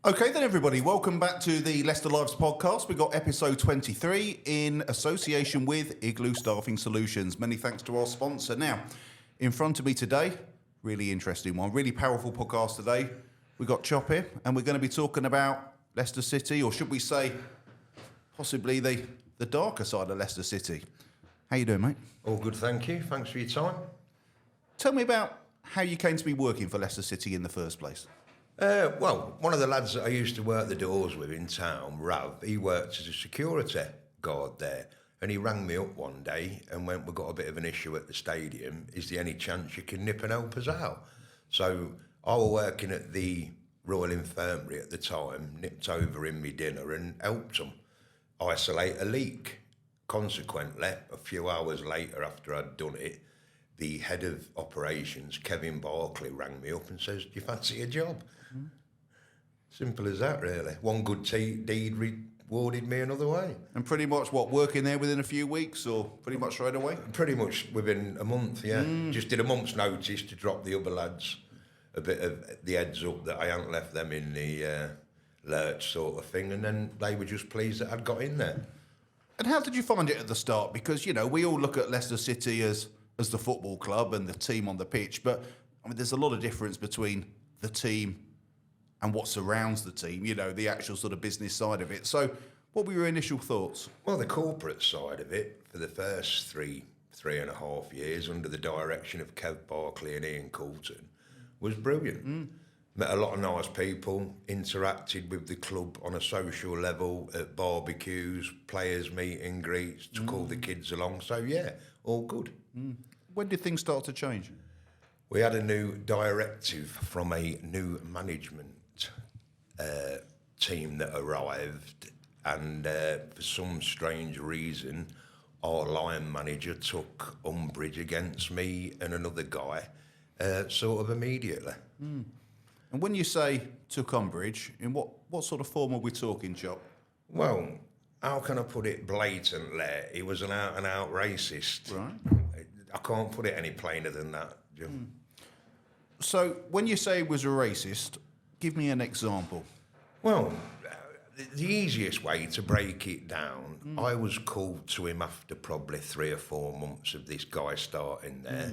Okay then everybody, welcome back to the Leicester Lives podcast. We've got episode 23 in association with Igloo Staffing Solutions. Many thanks to our sponsor. Now, in front of me today, really interesting one, really powerful podcast today. We've got Chop here and we're going to be talking about Leicester City, or should we say possibly the darker side of Leicester City. How you doing, mate? All good, thank you. Thanks for your time. Tell me about how you came to be working for Leicester City in the first place. Well, one of the lads that I used to work the doors with in town, Rav, he worked as a security guard there. And he rang me up one day and went, we've got a bit of an issue at the stadium. Is there any chance you can nip and help us out? So I was working at the Royal Infirmary at the time, nipped over in my dinner and helped them isolate a leak. Consequently, a few hours later after I'd done it, the head of operations, Kevin Barclay, rang me up and says, do you fancy a job? Mm. Simple as that, really. One good deed rewarded me another way. And pretty much, working there within a few weeks or pretty much straight away? Pretty much within a month, yeah. Just did a month's notice to drop the other lads a bit of the heads up that I hadn't left them in the lurch sort of thing, and then they were just pleased that I'd got in there. And how did you find it at the start? Because, we all look at Leicester City as the football club and the team on the pitch, but I mean, there's a lot of difference between the team and what surrounds the team, the actual sort of business side of it. So what were your initial thoughts? Well, the corporate side of it, for the first three and a half years, under the direction of Kev Barclay and Ian Coulton, was brilliant. Met a lot of nice people, interacted with the club on a social level at barbecues, players meet and greets, took all the kids along. So, yeah, all good. When did things start to change? We had a new directive from a new management team that arrived, and for some strange reason, our line manager took umbrage against me and another guy sort of immediately. And when you say took umbrage, in what sort of form are we talking, Chop? Well, how can I put it blatantly? He was an out-and-out racist. Right. I can't put it any plainer than that, Jim. So when you say he was a racist, give me an example. Well, the easiest way to break it down, I was called to him after probably 3 or 4 months of this guy starting there,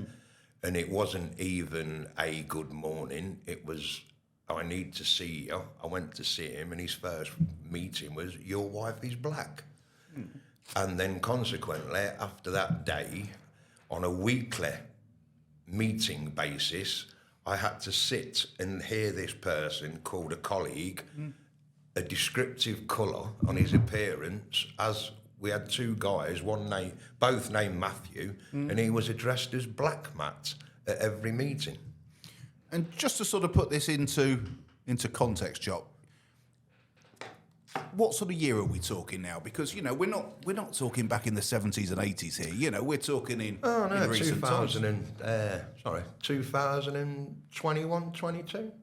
and it wasn't even a good morning. It was, I need to see you. I went to see him, and his first meeting was, your wife is black. And then consequently, after that day, on a weekly meeting basis, I had to sit and hear this person called a colleague, a descriptive colour on his appearance, as we had 2 guys, both named Matthew, and he was addressed as Black Matt at every meeting. And just to sort of put this into context, Chop, what sort of year are we talking now? Because we're not talking back in the 70s and 80s here. We're talking in recent times. 2021, 22.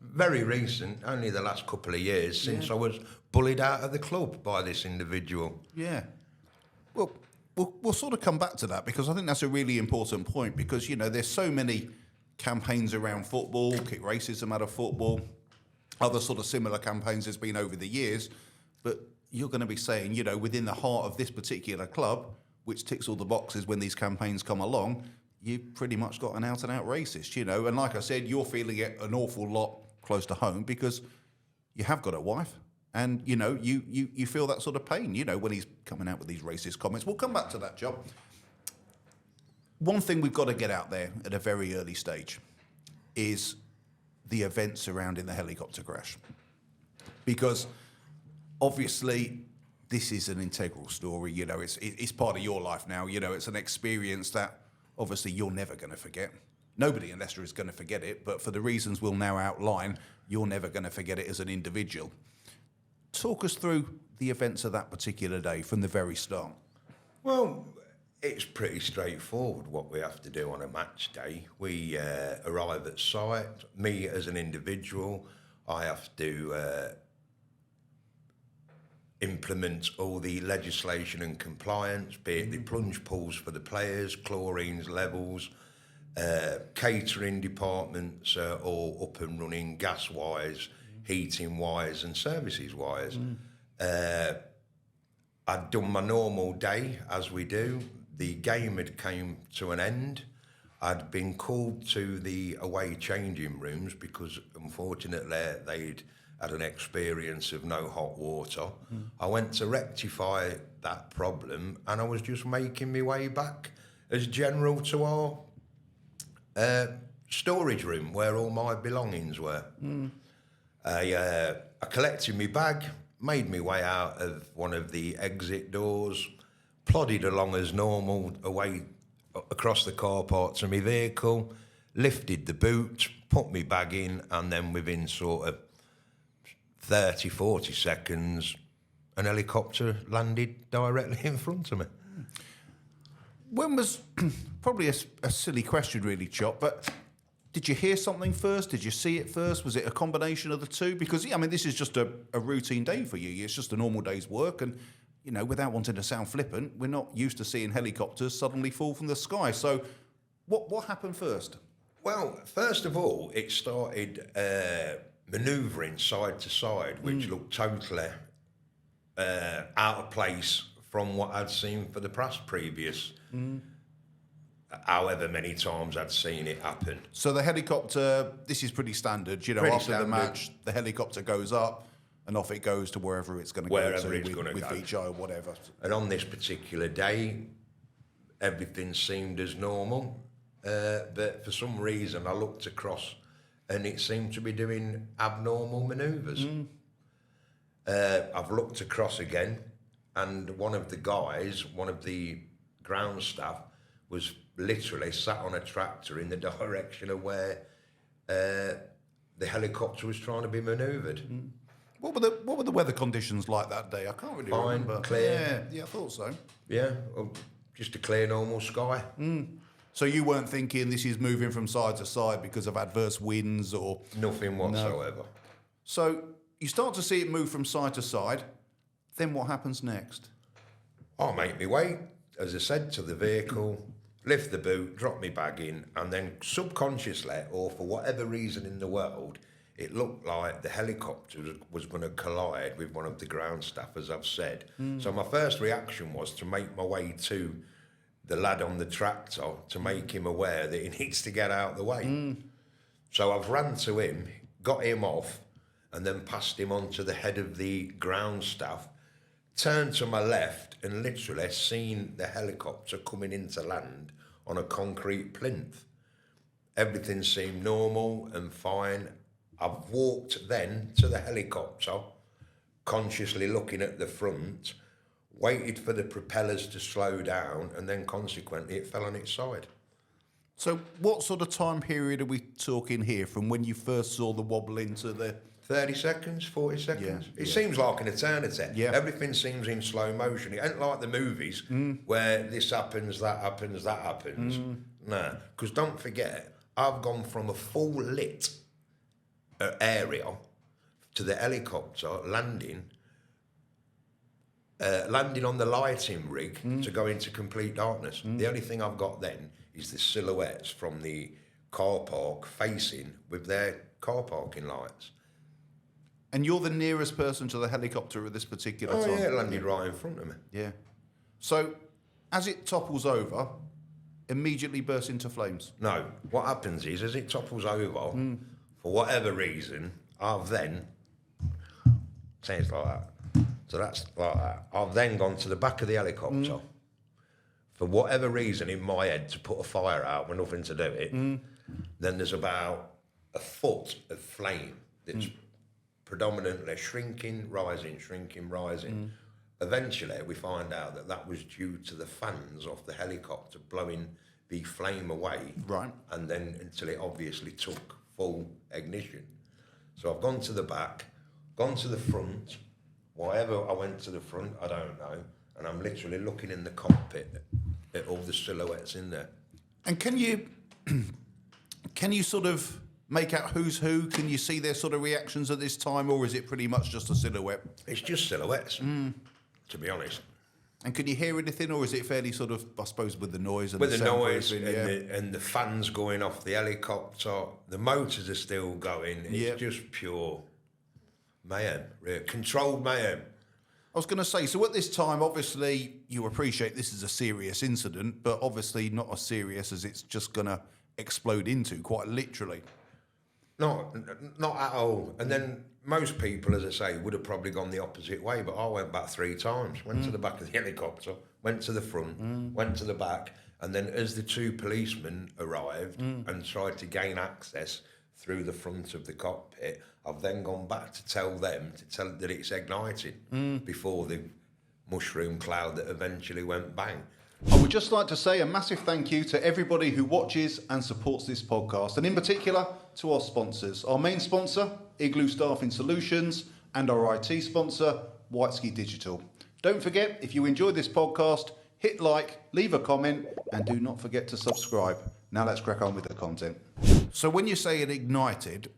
Very recent, only the last couple of years since I was bullied out of the club by this individual. Yeah. Well, we'll sort of come back to that, because I think that's a really important point, because there's so many campaigns around football, kick racism out of football. Other sort of similar campaigns there's been over the years, but you're going to be saying, within the heart of this particular club, which ticks all the boxes when these campaigns come along, you've pretty much got an out-and-out racist, and like I said, you're feeling it an awful lot close to home because you have got a wife, and, you feel that sort of pain, when he's coming out with these racist comments. We'll come back to that, Job. One thing we've got to get out there at a very early stage is the events surrounding the helicopter crash, because obviously this is an integral story. It's part of your life now. It's an experience that obviously you're never going to forget. Nobody in Leicester is going to forget it, but for the reasons we'll now outline, you're never going to forget it as an individual. Talk us through the events of that particular day from the very start. Well, it's pretty straightforward what we have to do on a match day. We arrive at site. Me as an individual, I have to implement all the legislation and compliance, be it the plunge pools for the players, chlorines levels, catering departments are all up and running gas-wise. heating wise and services wise. I'd done my normal day, as we do. The game had came to an end. I'd been called to the away changing rooms because, unfortunately, they'd had an experience of no hot water. I went to rectify that problem, and I was just making my way back as general to our storage room where all my belongings were. I collected my bag, made my way out of one of the exit doors, plodded along as normal away across the car park to my vehicle, lifted the boot, put my bag in, and then within sort of 30, 40 seconds, an helicopter landed directly in front of me. When was, probably a silly question really, Chop, but did you hear something first? Did you see it first? Was it a combination of the two? Because, I mean, this is just a routine day for you. It's just a normal day's work. And, you know, without wanting to sound flippant, we're not used to seeing helicopters suddenly fall from the sky. So what happened first? Well, first of all, it started manoeuvring side to side, which looked totally out of place from what I'd seen for the previous however many times I'd seen it happen. So the helicopter, this is pretty standard. You know, Pretty after standard. the match, the helicopter goes up and off it goes to wherever it's going to go Wherever to it's gonna with go. VJ or whatever. And on this particular day, everything seemed as normal. But for some reason, I looked across and it seemed to be doing abnormal manoeuvres. I've looked across again, and one of the guys, one of the ground staff, was literally sat on a tractor in the direction of where the helicopter was trying to be manoeuvred. What were the weather conditions like that day? I can't really Fine, remember. clear. Yeah, I thought so. Yeah, well, just a clear, normal sky. So you weren't thinking this is moving from side to side because of adverse winds or... Nothing whatsoever. So you start to see it move from side to side. Then what happens next? I'll make me way, as I said, to the vehicle, lift the boot, drop my bag in, and then subconsciously, or for whatever reason in the world, it looked like the helicopter was going to collide with one of the ground staff, as I've said. So my first reaction was to make my way to the lad on the tractor to make him aware that he needs to get out of the way. So I've ran to him, got him off, and then passed him on to the head of the ground staff, turned to my left and literally seen the helicopter coming into land on a concrete plinth. Everything seemed normal and fine. I've walked then to the helicopter, consciously looking at the front, waited for the propellers to slow down, and then consequently it fell on its side. So what sort of time period are we talking here from when you first saw the wobble into the... 30 seconds, 40 seconds. Yeah, It seems like an eternity. Yeah. Everything seems in slow motion. It ain't like the movies where this happens, that happens, that happens. No, because don't forget, I've gone from a full lit area to the helicopter landing on the lighting rig to go into complete darkness. The only thing I've got then is the silhouettes from the car park facing with their car parking lights. And you're the nearest person to the helicopter at this particular time? Oh, yeah, it landed right in front of me. Yeah. So as it topples over, immediately bursts into flames? No, what happens is, as it topples over, for whatever reason, I've then, sounds like that, so that's like that, I've then gone to the back of the helicopter, for whatever reason in my head, to put a fire out with nothing to do it. Then there's about a foot of flame that's predominantly shrinking, rising. Eventually, we find out that that was due to the fans off the helicopter blowing the flame away. Right. And then until it obviously took full ignition. So I've gone to the back, gone to the front. Whatever I went to the front, I don't know. And I'm literally looking in the cockpit at all the silhouettes in there. And can you sort of make out who's who? Can you see their sort of reactions at this time, or is it pretty much just a silhouette? It's just silhouettes, to be honest. And can you hear anything, or is it fairly sort of, I suppose, with the noise and With the the noise soundproofing, and the fans going off the helicopter, the motors are still going. It's just pure mayhem, controlled mayhem. I was going to say, so at this time, obviously, you appreciate this is a serious incident, but obviously not as serious as it's just going to explode into, quite literally. Not at all. And then most people, as I say, would have probably gone the opposite way, but I went back 3 times. Went to the back of the helicopter, went to the front, went to the back, and then as the 2 policemen arrived and tried to gain access through the front of the cockpit, I've then gone back to tell them that it's ignited before the mushroom cloud that eventually went bang. I would just like to say a massive thank you to everybody who watches and supports this podcast, and in particular to our sponsors. Our main sponsor, Igloo Staffing Solutions, and our IT sponsor, Whiteski Digital. Don't forget, if you enjoyed this podcast, hit like, leave a comment, and do not forget to subscribe. Now let's crack on with the content. So when you say it ignited,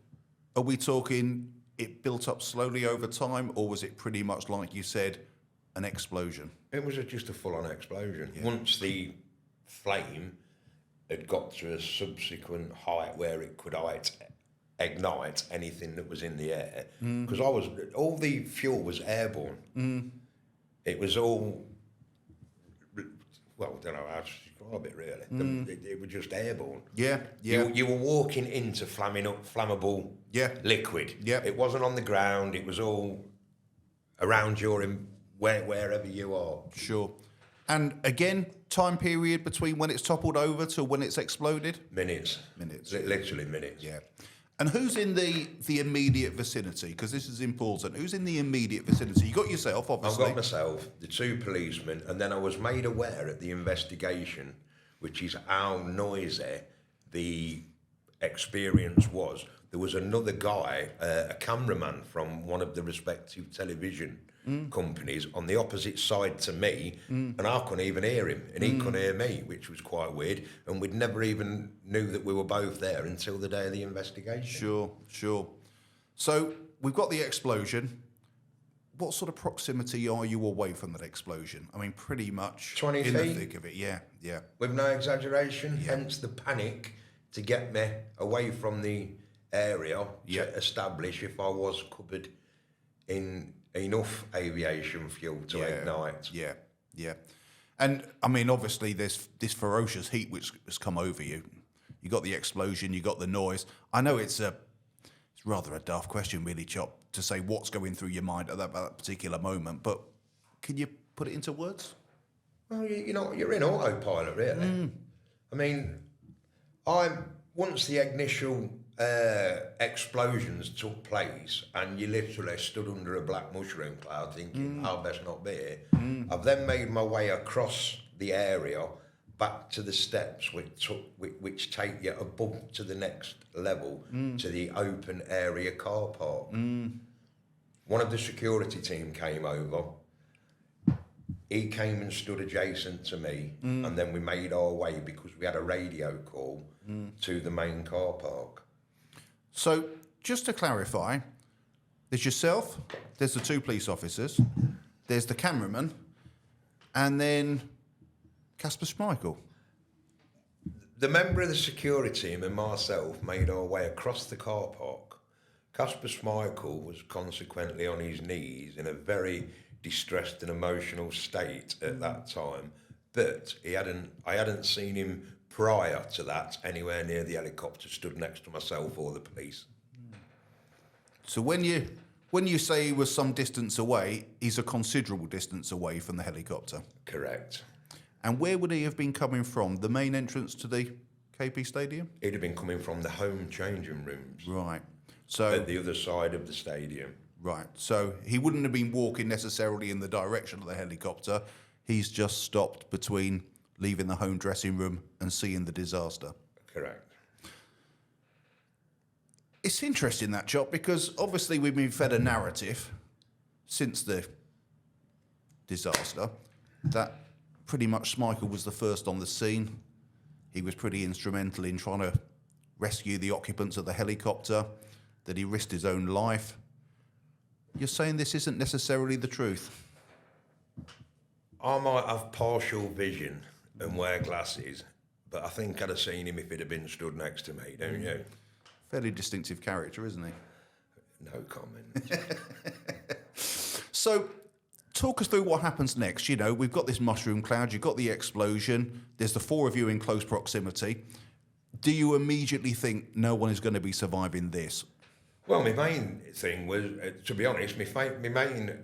are we talking it built up slowly over time, or was it pretty much like you said, an explosion? It was just a full-on explosion. Yeah. Once the flame had got to a subsequent height where it could ignite anything that was in the air, because all the fuel was airborne. It was all, well, I don't know how to describe it really. It was just airborne. Yeah. You were walking into flammable liquid. Yeah. It wasn't on the ground. It was all around wherever you are. Sure. And again, time period between when it's toppled over to when it's exploded? Minutes. Literally minutes. Yeah. And who's in the immediate vicinity? Because this is important. Who's in the immediate vicinity? You got yourself, obviously. I've got myself, the 2 policemen, and then I was made aware at the investigation, which is how noisy the experience was. There was another guy, a cameraman from one of the respective television companies on the opposite side to me, and I couldn't even hear him, and he couldn't hear me, which was quite weird, and we'd never even knew that we were both there until the day of the investigation. Sure. So we've got the explosion. What sort of proximity are you away from that explosion? I mean, pretty much 20 in feet. the thick of it, yeah. With no exaggeration, hence the panic to get me away from the area to establish if I was covered in enough aviation fuel to ignite. Yeah. And I mean, obviously, there's this ferocious heat which has come over you. You got the explosion, you got the noise. I know it's rather a daft question, really, Chop, to say what's going through your mind at that particular moment. But can you put it into words? Well, you're in autopilot, really. I mean, once the initial explosions took place and you literally stood under a black mushroom cloud thinking, I'll best not be here. I've then made my way across the area back to the steps which take you above to the next level to the open area car park. One of the security team came over. He came and stood adjacent to me, and then we made our way because we had a radio call to the main car park. So, just to clarify, there's yourself, there's the 2 police officers, there's the cameraman, and then Kasper Schmeichel. The member of the security team and myself made our way across the car park. Kasper Schmeichel was consequently on his knees in a very distressed and emotional state at that time, but I hadn't seen him prior to that anywhere near the helicopter stood next to myself or the police. So when you say he was some distance away, he's a considerable distance away from the helicopter. Correct. And where would he have been coming from? The main entrance to the KP Stadium? He'd have been coming from the home changing rooms. Right. So at the other side of the stadium. Right. So he wouldn't have been walking necessarily in the direction of the helicopter. He's just stopped between leaving the home dressing room and seeing the disaster. Correct. It's interesting, that, Chop, because obviously we've been fed a narrative since the disaster that pretty much Schmeichel was the first on the scene. He was pretty instrumental in trying to rescue the occupants of the helicopter, that he risked his own life. You're saying this isn't necessarily the truth? I might have partial vision and wear glasses, but I think I'd have seen him if he'd have been stood next to me, don't you? Fairly distinctive character, isn't he? No comment. So, talk us through what happens next. You know, we've got this mushroom cloud, you've got the explosion, there's the four of you in close proximity. Do you immediately think no one is going to be surviving this? Well, my main thing was, to be honest, my main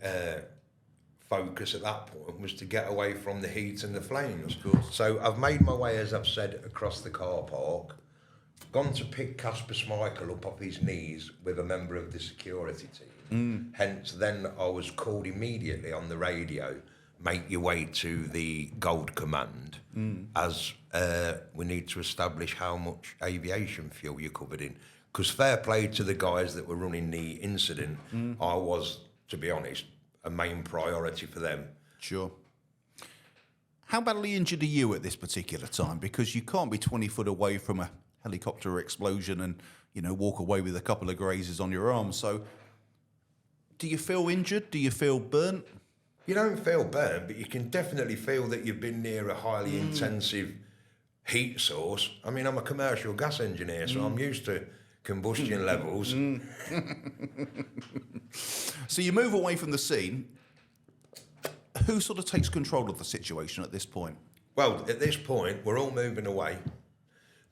focus at that point was to get away from the heat and the flames. So I've made my way, as I've said, across the car park, gone to pick Kasper up off his knees with a member of the security team. Hence, then I was called immediately on the radio, make your way to the Gold Command, as we need to establish how much aviation fuel you're covered in. Because fair play to the guys that were running the incident, I was, to be honest, a main priority for them. Sure. How badly injured are you at this particular time? Because you can't be 20 foot away from a helicopter explosion and, you know, walk away with a couple of grazes on your arm. So do you feel injured? Do you feel burnt? You don't feel burnt, but you can definitely feel that you've been near a highly intensive heat source. I mean, I'm a commercial gas engineer, so I'm used to combustion levels. So you move away from the scene. Who sort of takes control of the situation at this point? Well, at this point, we're all moving away.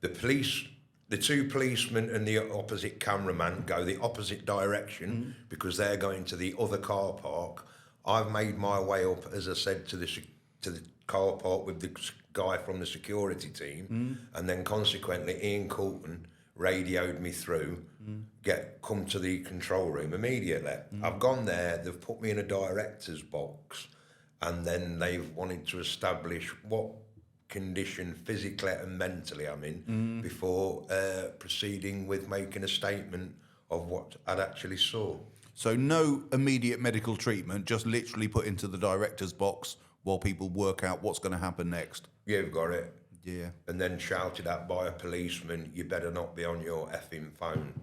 The police, the two policemen and the opposite cameraman go the opposite direction because they're going to the other car park. I've made my way up, as I said, to the car park with the guy from the security team, and then consequently Ian Coulton radioed me through, come to the control room immediately. I've gone there, they've put me in a director's box, and then they've wanted to establish what condition physically and mentally I'm in before proceeding with making a statement of what I'd actually saw. So no immediate medical treatment, just literally put into the director's box while people work out what's going to happen next. You've got it. Yeah. And then shouted at by a policeman, you better not be on your effing phone.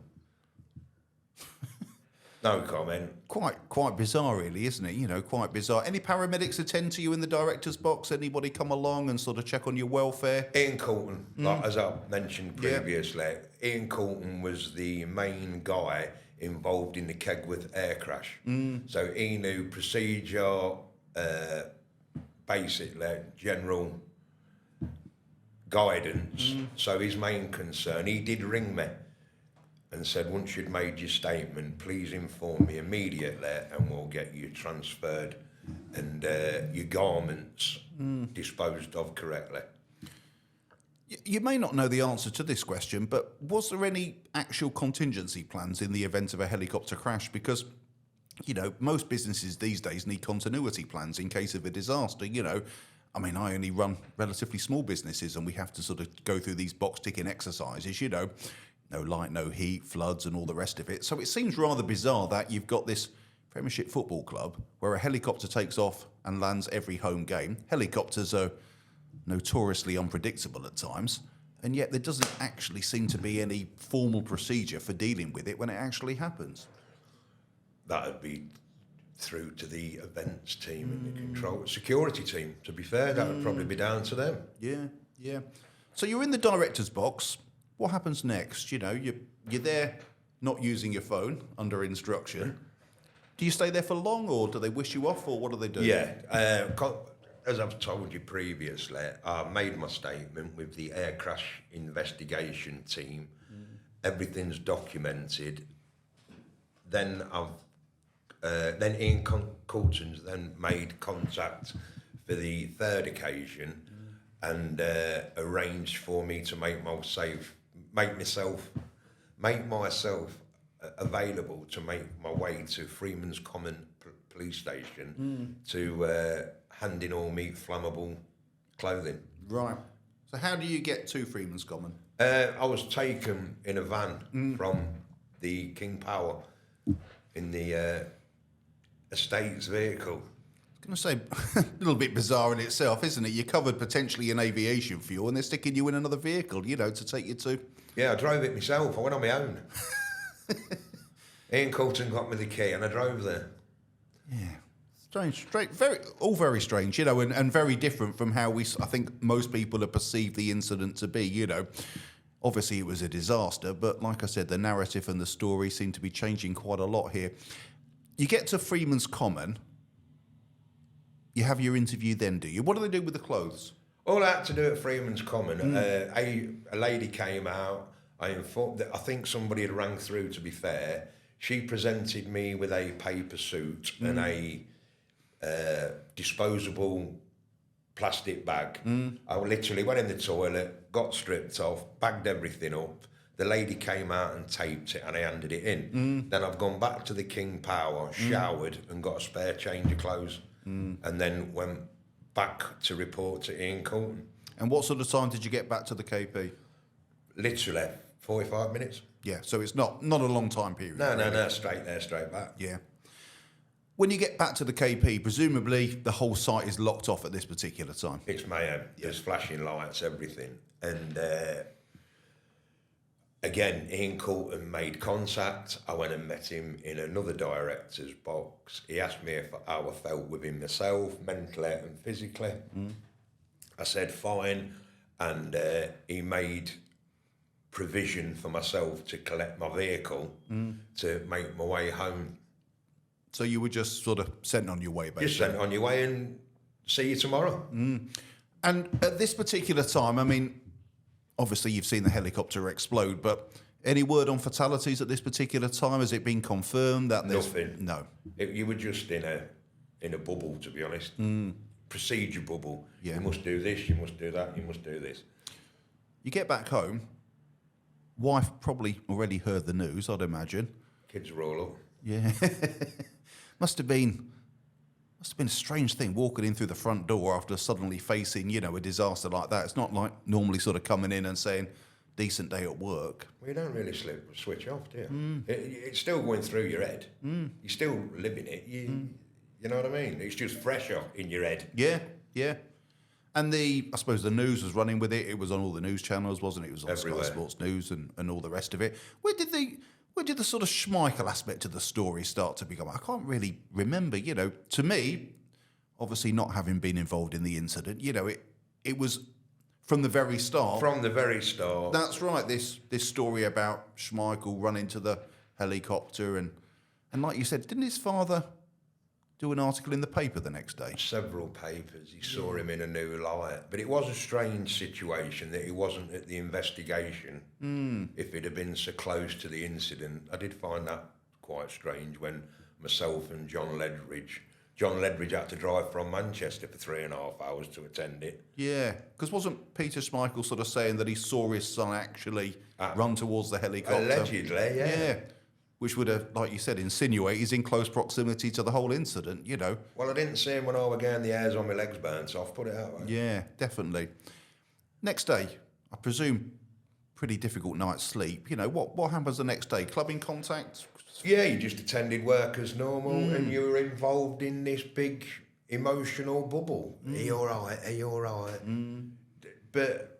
No comment. Quite bizarre, really, isn't it? You know, quite bizarre. Any paramedics attend to you in the director's box? Anybody come along and sort of check on your welfare? Ian Coulton, like, as I mentioned previously, Ian Coulton was the main guy involved in the Kegworth air crash. So he knew procedure, basically general guidance. So his main concern, he did ring me and said, once you'd made your statement, please inform me immediately and we'll get you transferred and your garments disposed of correctly. You may not know the answer to this question, but was there any actual contingency plans in the event of a helicopter crash? Because, you know, most businesses these days need continuity plans in case of a disaster. You know, I mean, I only run relatively small businesses and we have to sort of go through these box ticking exercises, you know, no light, no heat, floods and all the rest of it. So it seems rather bizarre that you've got this Premiership football club where a helicopter takes off and lands every home game. Helicopters are notoriously unpredictable at times, and yet there doesn't actually seem to be any formal procedure for dealing with it when it actually happens. That would be through to the events team and the control security team. To be fair, that would probably be down to them. Yeah. So you're in the director's box. What happens next? You know, you're there not using your phone under instruction. Do you stay there for long, or do they wish you off, or what do they do? Yeah, as I've told you previously, I made my statement with the air crash investigation team. Everything's documented. Then then Ian Coulton's then made contact for the third occasion and arranged for me to make myself available to make my way to Freeman's Common police station to hand in all me flammable clothing. Right. So how do you get to Freeman's Common? I was taken in a van from the King Power in the estate's vehicle. I was going to say, a little bit bizarre in itself, isn't it? You're covered potentially in aviation fuel and they're sticking you in another vehicle, you know, to take you to... Yeah, I drove it myself. I went on my own. Ian Coulton got me the key and I drove there. Yeah. Strange. Very strange, you know, and very different from how I think most people have perceived the incident to be, you know. Obviously, it was a disaster, but like I said, the narrative and the story seem to be changing quite a lot here. You get to Freeman's Common. You have your interview then, do you? What do they do with the clothes? All I had to do at Freeman's Common, a lady came out. I informed that I think somebody had rang through, to be fair. She presented me with a paper suit and a disposable plastic bag. I literally went in the toilet, got stripped off, bagged everything up. The lady came out and taped it and I handed it in. Then I've gone back to the King Power, showered and got a spare change of clothes. And then went back to report to Ian Coulton. And what sort of time did you get back to the KP? Literally 45 minutes. Yeah, so it's not a long time period. No, straight there, straight back. Yeah. When you get back to the KP, presumably the whole site is locked off at this particular time. It's mayhem. There's flashing lights, everything. And again, Ian Coulton made contact. I went and met him in another director's box. He asked me how I felt with him myself, mentally and physically. I said, fine. And he made provision for myself to collect my vehicle to make my way home. So you were just sort of sent on your way, basically? Just sent on your way and see you tomorrow. And at this particular time, I mean, obviously you've seen the helicopter explode, but any word on fatalities at this particular time? Has it been confirmed that there's... Nothing. No. You were just in a bubble, to be honest. Procedure bubble. Yeah. You must do this, you must do that, you must do this. You get back home, wife probably already heard the news, I'd imagine. Kids are all up. Yeah. Must have been a strange thing walking in through the front door after suddenly facing, a disaster like that. It's not like normally sort of coming in and saying, decent day at work. Well, you don't really switch off, do you? It's still going through your head. You're still living it. You know what I mean? It's just fresher in your head. Yeah, yeah. And I suppose the news was running with it. It was on all the news channels, wasn't it? It was on Everywhere. Sky Sports News and all the rest of it. Where did the sort of Schmeichel aspect of the story start to become? I can't really remember. To me, obviously not having been involved in the incident, it was from the very start. From the very start. That's right. This story about Schmeichel running to the helicopter and like you said, didn't his father do an article in the paper the next day? Several papers. He saw him in a new light. But it was a strange situation that he wasn't at the investigation. If it had been so close to the incident. I did find that quite strange when myself and John Ledridge had to drive from Manchester for 3.5 hours to attend it. Yeah, because wasn't Peter Schmeichel sort of saying that he saw his son actually run towards the helicopter? Allegedly, yeah. Yeah. Which would have, like you said, insinuate he's in close proximity to the whole incident, Well, I didn't see him when I was getting the hairs on my legs burnt off, put it that way. Yeah, definitely. Next day, I presume, pretty difficult night's sleep. What happens the next day? Clubbing contact? Yeah, you just attended work as normal and you were involved in this big emotional bubble. Are you all right? Are you all right? But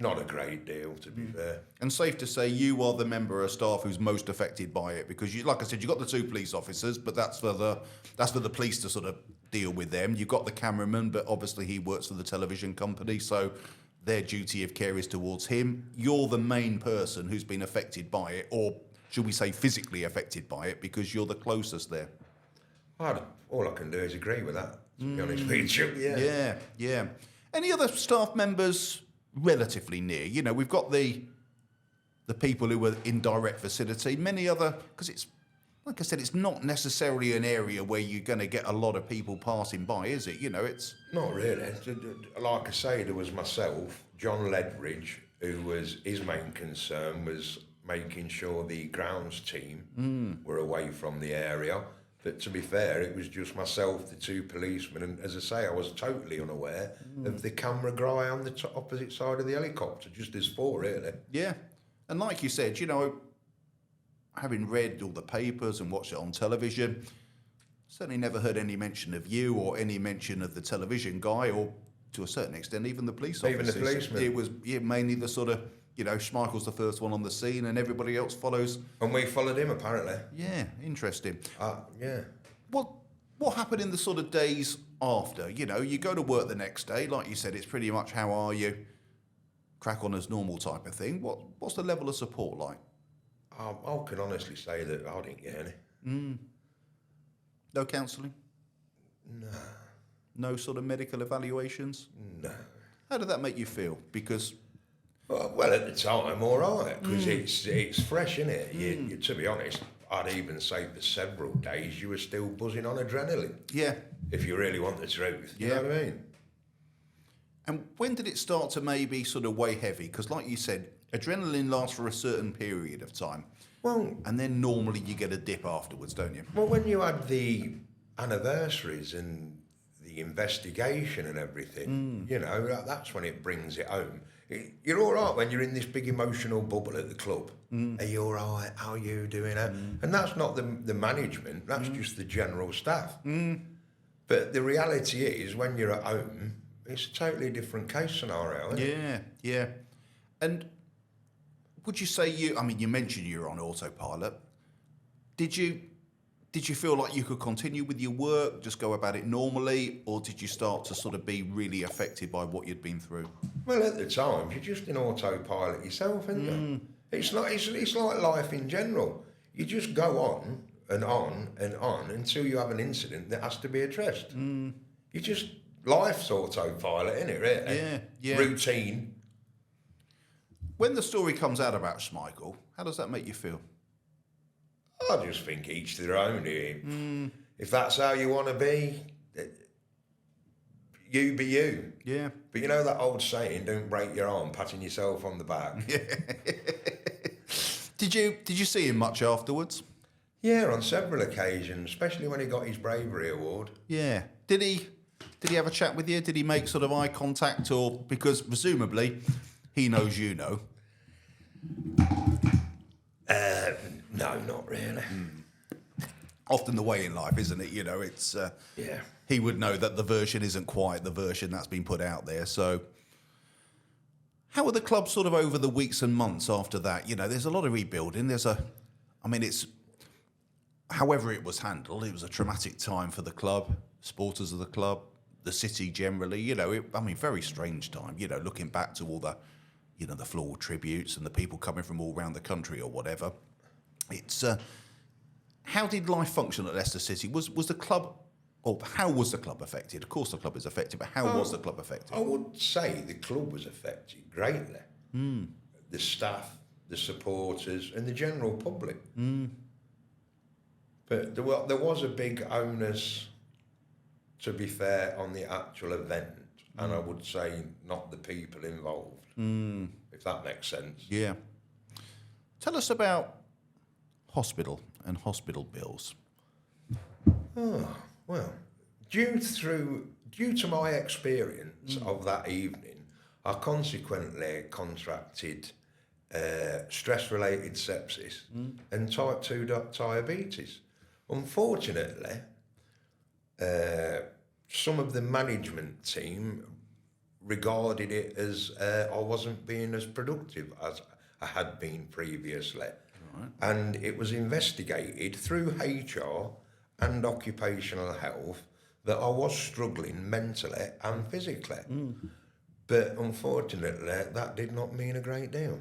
not a great deal, to be fair. And safe to say you are the member of staff who's most affected by it because, like I said, you've got the 2 police officers, but that's for the police to sort of deal with them. You've got the cameraman, but obviously he works for the television company, so their duty of care is towards him. You're the main person who's been affected by it, or should we say physically affected by it, because you're the closest there. All I can do is agree with that, to be honest with you. Yeah. Any other staff members relatively near? We've got the people who were in direct vicinity. Many other, because it's, like I said, it's not necessarily an area where you're going to get a lot of people passing by, is it? It's... Not really. Like I say, there was myself, John Ledridge, who was, his main concern was making sure the grounds team were away from the area. But to be fair, it was just myself, the 2 policemen, and as I say, I was totally unaware of the camera guy on the opposite side of the helicopter, just as 4, really. Yeah. And like you said, having read all the papers and watched it on television, certainly never heard any mention of you or any mention of the television guy or, to a certain extent, even the police officers. Even the policemen. It was mainly the sort of, Schmeichel's the first one on the scene and everybody else follows. And we followed him, apparently. Yeah, interesting. Yeah. What happened in the sort of days after? You go to work the next day, like you said, it's pretty much how are you, crack on as normal type of thing. What's the level of support like? I can honestly say that I didn't get any. No counselling? No sort of medical evaluations? No. How did that make you feel? Because Well, at the time, all right, because it's fresh, isn't it? You, to be honest, I'd even say for several days you were still buzzing on adrenaline. yeah. If you really want the truth, you Yeah. know what I mean? And when did it start to maybe sort of weigh heavy? Because like you said, adrenaline lasts for a certain period of time. Well, And then normally you get a dip afterwards, don't you? well, when you had the anniversaries and the investigation and everything, you know, that's when it brings it home. You're all right when you're in this big emotional bubble at the club. Are you all right? How are you doing? And that's not the management, that's just the general staff. But the reality is, when you're at home, it's a totally different case scenario, isn't it? Yeah, yeah. And would you say you mentioned you were on autopilot. Did you feel like you could continue with your work, just go about it normally, or did you start to sort of be really affected by what you'd been through? Well, at the time, you're just in autopilot yourself, aren't you? It's like life in general. You just go on and on and on until you have an incident that has to be addressed. Life's autopilot, isn't it, really? Yeah, yeah. Routine. When the story comes out about Schmeichel, how does that make you feel? I just think each to their own. If that's how you want to be, you be you. Yeah. But you know that old saying, don't break your arm patting yourself on the back? Did you see him much afterwards? Yeah, on several occasions, especially when he got his bravery award. Yeah. Did he have a chat with you? Did he make sort of eye contact, or because presumably he knows you know? No, not really. Often the way in life, isn't it? You know, it's Yeah. he would know that the version isn't quite the version that's been put out there. So how are the clubs sort of over the weeks and months after that? You know, there's a lot of rebuilding. It's however it was handled, it was a traumatic time for the club, supporters of the club, the city generally. You know, very strange time. You know, looking back to all the, you know, the floral tributes and the people coming from all around the country or whatever. It's how did life function at Leicester City? Was the club, or how was the club affected? Of course, the club is affected, but how was the club affected? I would say the club was affected greatly. The staff, the supporters, and the general public. But there was a big onus, to be fair, on the actual event, and I would say not the people involved, if that makes sense. Yeah. Tell us about hospital and hospital bills. Oh, well, due to my experience of that evening, I consequently contracted stress-related sepsis and type 2 diabetes. Unfortunately, some of the management team regarded it as I wasn't being as productive as I had been previously. Right. And it was investigated through HR and occupational health that I was struggling mentally and physically. But unfortunately, that did not mean a great deal.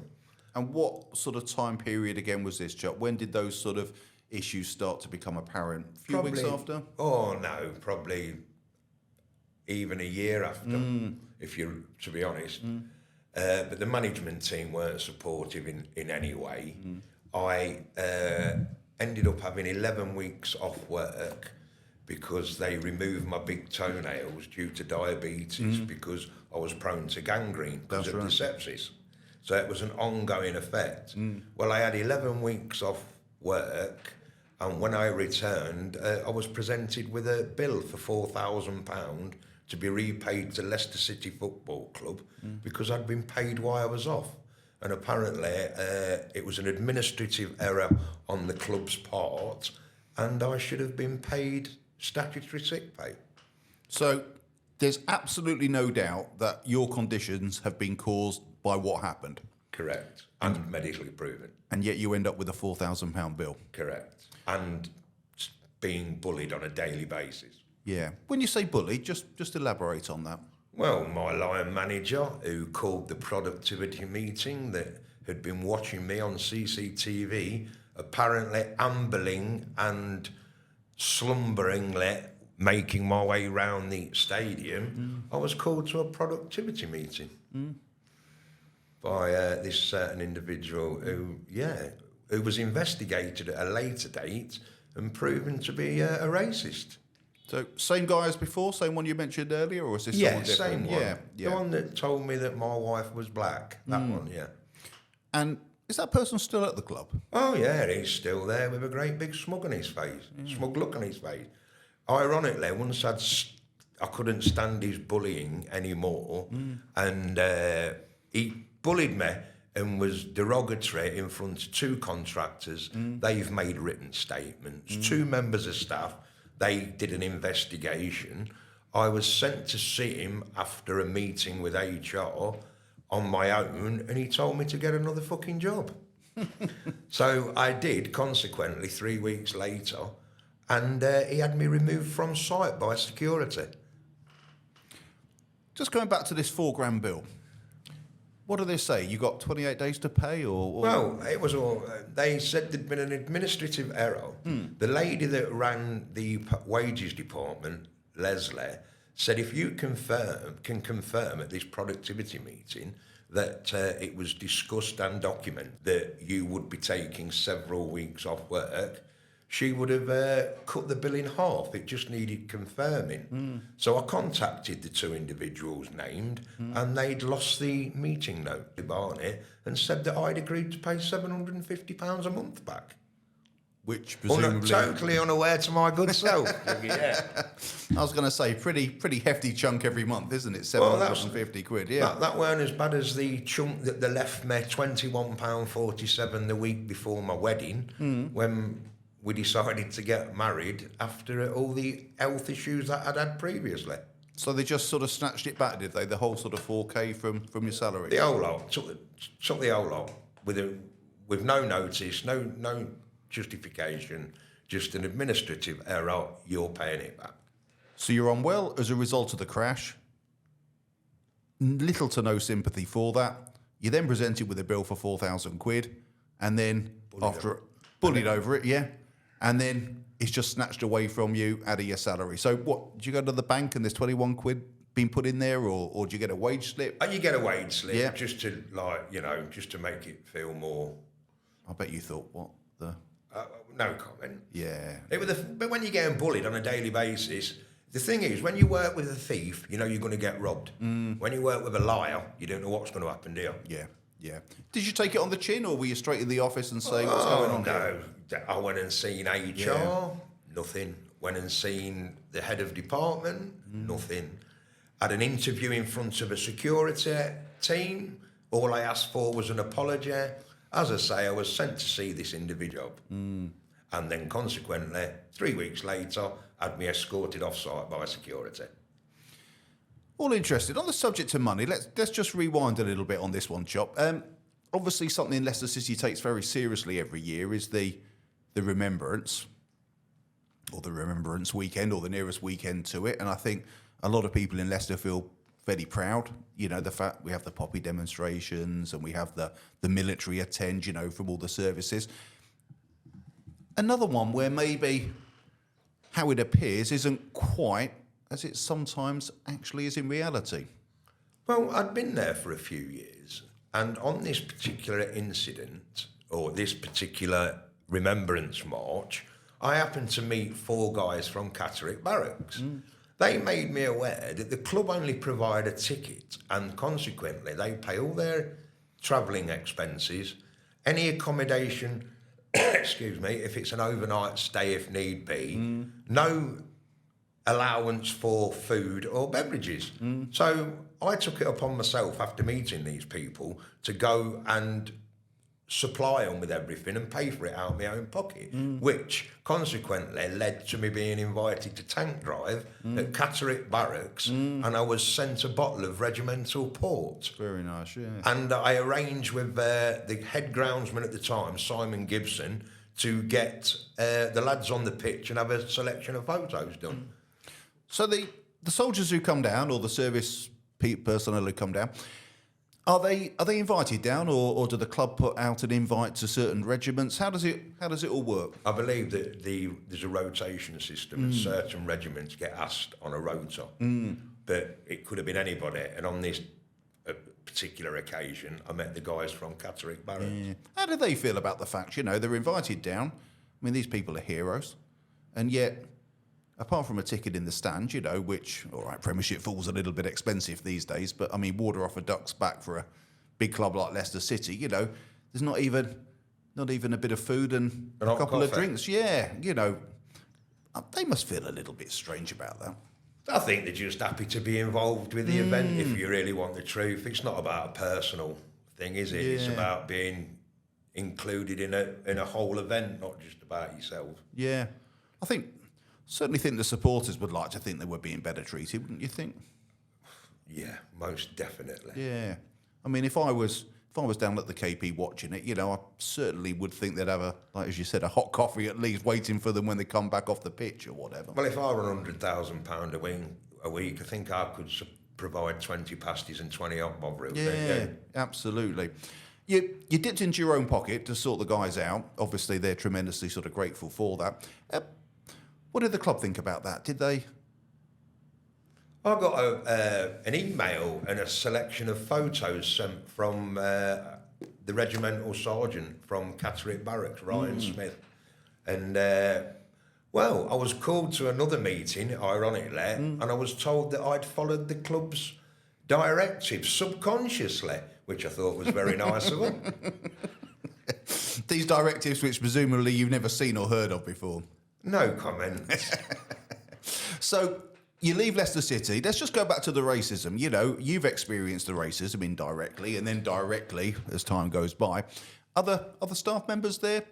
And what sort of time period again was this, Chop? When did those sort of issues start to become apparent? A few weeks after? Oh, no, probably even a year after, if you're, to be honest. But the management team weren't supportive in any way. I ended up having 11 weeks off work because they removed my big toenails due to diabetes because I was prone to gangrene because of the sepsis. So it was an ongoing effect. Well, I had 11 weeks off work, and when I returned, I was presented with a bill for £4,000 to be repaid to Leicester City Football Club because I'd been paid while I was off. And apparently it was an administrative error on the club's part, and I should have been paid statutory sick pay. So there's absolutely no doubt that your conditions have been caused by what happened. Correct. And medically proven. And yet you end up with a £4,000 bill. Correct. And being bullied on a daily basis. Yeah. When you say bully, just elaborate on that. Well, my line manager, who called the productivity meeting that had been watching me on CCTV, apparently ambling and slumberingly making my way round the stadium, I was called to a productivity meeting by this certain individual who was investigated at a later date and proven to be a racist. So same guy as before, same one you mentioned earlier, or is this someone different? Same one. Yeah. The one that told me that my wife was black. That one, yeah. And is that person still at the club? Oh yeah, he's still there with a great big smug on his face, smug look on his face. Ironically, once I couldn't stand his bullying anymore, and he bullied me and was derogatory in front of 2 contractors. They've made written statements. 2 members of staff, they did an investigation. I was sent to see him after a meeting with HR on my own, and he told me to get another fucking job. So I did, consequently, 3 weeks later, and he had me removed from site by security. Just going back to this £4,000 bill. What do they say? You got 28 days to pay, or? Well, it was all. They said there'd been an administrative error. The lady that ran the wages department, Leslie, said if you can confirm at this productivity meeting that it was discussed and documented that you would be taking several weeks off work, she would have cut the bill in half. It just needed confirming. So I contacted the 2 individuals named, and they'd lost the meeting note on it and said that I'd agreed to pay £750 a month back. Which presumably... Totally unaware to my good self. Yeah. I was going to say, pretty hefty chunk every month, isn't it? £750, yeah. That weren't as bad as the chunk that they left me, £21.47 the week before my wedding, when we decided to get married after all the health issues that I'd had previously. So they just sort of snatched it back, did they? The whole sort of 4K from your salary? The whole lot. Took the whole lot with no notice, no justification, just an administrative error. You're paying it back. So you're unwell as a result of the crash. Little to no sympathy for that. You're then presented with a bill for £4,000, and then bullied over it, yeah. And then it's just snatched away from you out of your salary. So what, do you go to the bank and there's £21 being put in there, or do you get a wage slip? You get a wage slip, yeah. Just to just to make it feel more. I bet you thought, what the? No comment. Yeah. But when you're getting bullied on a daily basis, the thing is, when you work with a thief, you know you're going to get robbed. When you work with a liar, you don't know what's going to happen, do you? Yeah. Yeah. Did you take it on the chin, or were you straight in the office and say what's going on? No, I went and seen HR, nothing. Went and seen the head of department, nothing. Had an interview in front of a security team. All I asked for was an apology. As I say, I was sent to see this individual, and then consequently, 3 weeks later, had me escorted off site by security. All interested. On the subject of money, let's just rewind a little bit on this one, Chop. Obviously, something Leicester City takes very seriously every year is the remembrance, or the remembrance weekend, or the nearest weekend to it. And I think a lot of people in Leicester feel fairly proud. You know, the fact we have the poppy demonstrations and we have the military attend, you know, from all the services. Another one where maybe how it appears isn't quite as it sometimes actually is in reality. Well, I'd been there for a few years, and on this particular incident, or this particular remembrance march, I happened to meet 4 guys from Catterick Barracks. They made me aware that the club only provide a ticket, and consequently they pay all their travelling expenses, any accommodation, excuse me, if it's an overnight stay if need be, no allowance for food or beverages. So I took it upon myself after meeting these people to go and supply them with everything and pay for it out of my own pocket, which consequently led to me being invited to tank drive at Catterick Barracks, and I was sent a bottle of regimental port. Very nice, yeah. And I arranged with the head groundsman at the time, Simon Gibson, to get the lads on the pitch and have a selection of photos done. So the soldiers who come down, or the service personnel who come down, Are they invited down, or do the club put out an invite to certain regiments? How does it all work? I believe that there's a rotation system, and certain regiments get asked on a rota, but it could have been anybody. And on this particular occasion, I met the guys from Catterick Barracks. Yeah. How do they feel about the fact, they're invited down? I mean, these people are heroes, and yet, apart from a ticket in the stand, which, all right, Premiership football's a little bit expensive these days, but I mean, water off a duck's back for a big club like Leicester City, there's not even a bit of food and a couple of drinks. Yeah, they must feel a little bit strange about that. I think they're just happy to be involved with the event, if you really want the truth. It's not about a personal thing, is it? Yeah. It's about being included in a whole event, not just about yourself. Yeah. Certainly think the supporters would like to think they were being better treated, wouldn't you think? Yeah, most definitely. Yeah. I mean, if I was down at the KP watching it, I certainly would think they'd have as you said, a hot coffee at least waiting for them when they come back off the pitch or whatever. Well, if I were £100,000 a week, I think I could provide 20 pasties and 20 hot bob reels. Yeah, absolutely. You dipped into your own pocket to sort the guys out. Obviously, they're tremendously sort of grateful for that. What did the club think about that? Did they? I got an email and a selection of photos sent from the regimental sergeant from Catterick Barracks, Ryan Smith. And, I was called to another meeting, ironically, and I was told that I'd followed the club's directives subconsciously, which I thought was very nice of them. These directives, which presumably you've never seen or heard of before. No comment. So you leave Leicester City. Let's just go back to the racism. You've experienced the racism indirectly and then directly as time goes by. Other staff members there,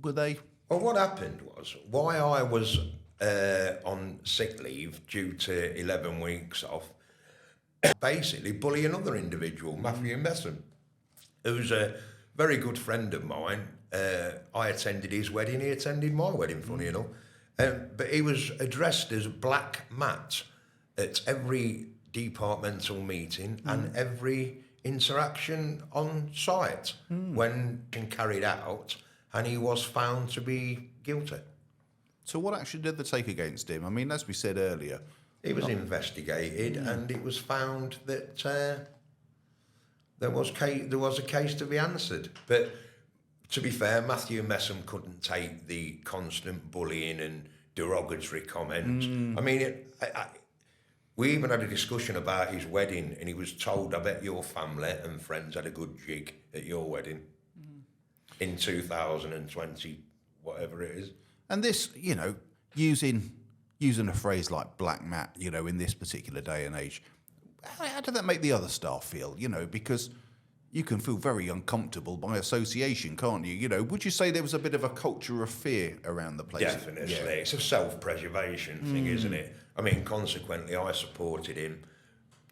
were they? Well, what happened was, why I was on sick leave due to 11 weeks off, basically bully another individual, Matthew Messam, who's a very good friend of mine. I attended his wedding, he attended my wedding, funny enough. But he was addressed as Black Matt at every departmental meeting and every interaction on site when carried out, and he was found to be guilty. So what action did they take against him? I mean, as we said earlier, he was investigated, and it was found that there was a case to be answered. But to be fair, Matthew Messam couldn't take the constant bullying and derogatory comments. I mean, we even had a discussion about his wedding, and he was told, I bet your family and friends had a good jig at your wedding in 2020, whatever it is. And this, using a phrase like Black Matt, in this particular day and age, how did that make the other staff feel? Because you can feel very uncomfortable by association, can't you? Would you say there was a bit of a culture of fear around the place? Definitely. Yeah. It's a self-preservation thing, isn't it? I mean, consequently, I supported him,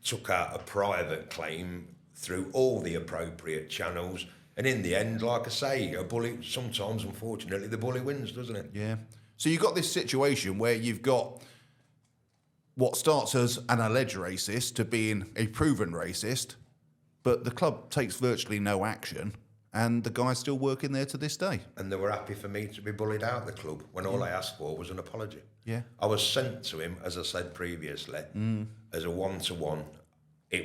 took out a private claim through all the appropriate channels, and in the end, like I say, a bully, sometimes, unfortunately, the bully wins, doesn't it? Yeah. So you've got this situation where you've got what starts as an alleged racist to being a proven racist, but the club takes virtually no action, and the guy's still working there to this day. And they were happy for me to be bullied out of the club when all I asked for was an apology. Yeah. I was sent to him, as I said previously, as a one-to-one. I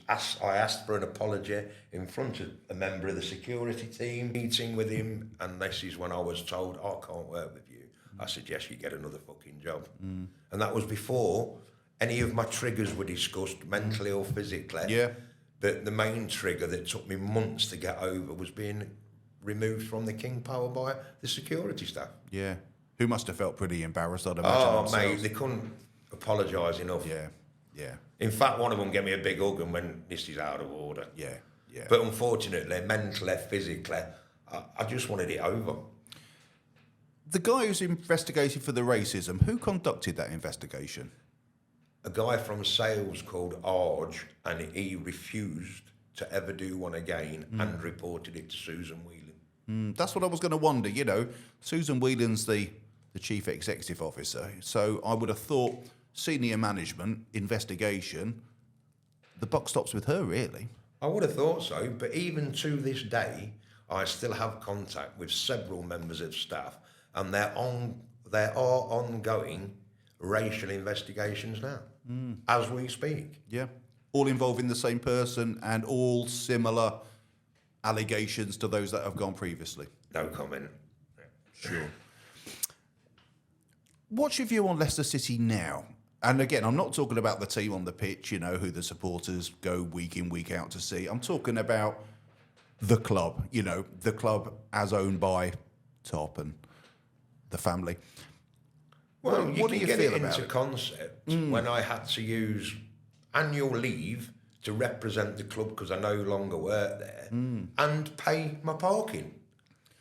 asked for an apology in front of a member of the security team, meeting with him, and this is when I was told, I can't work with you. I suggest you get another fucking job. And that was before any of my triggers were discussed, mentally or physically. Yeah. But the main trigger that took me months to get over was being removed from the King Power by the security staff. Yeah. Who must have felt pretty embarrassed, I'd imagine. Oh, themselves. mate, they couldn't apologise enough. Yeah, yeah. In fact, one of them gave me a big hug and went, this is out of order. Yeah, yeah. But unfortunately, mentally, physically, I just wanted it over. The guy who's investigated for the racism, who conducted that investigation? A guy from sales called Arj, and he refused to ever do one again and reported it to Susan Whelan. That's what I was going to wonder. Susan Whelan's the chief executive officer, so I would have thought senior management, investigation, the buck stops with her, really. I would have thought so, but even to this day, I still have contact with several members of staff, and there are ongoing racial investigations now, as we speak. Yeah. All involving the same person and all similar allegations to those that have gone previously. No comment. Sure. What's your view on Leicester City now? And again, I'm not talking about the team on the pitch, you know, who the supporters go week in, week out to see. I'm talking about the club, you know, the club as owned by Top and the family. Well, What do you get feel it about into it? concept when I had to use annual leave to represent the club because I no longer work there and pay my parking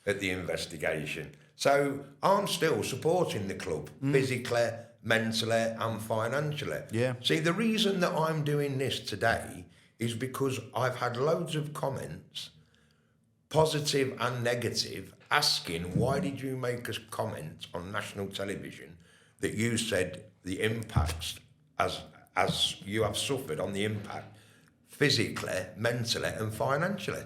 at the investigation. So I'm still supporting the club physically, mentally and financially. Yeah. See, the reason that I'm doing this today is because I've had loads of comments, positive and negative, asking why did you make a comment on national television that you said the impacts as you have suffered on the impact physically, mentally and financially.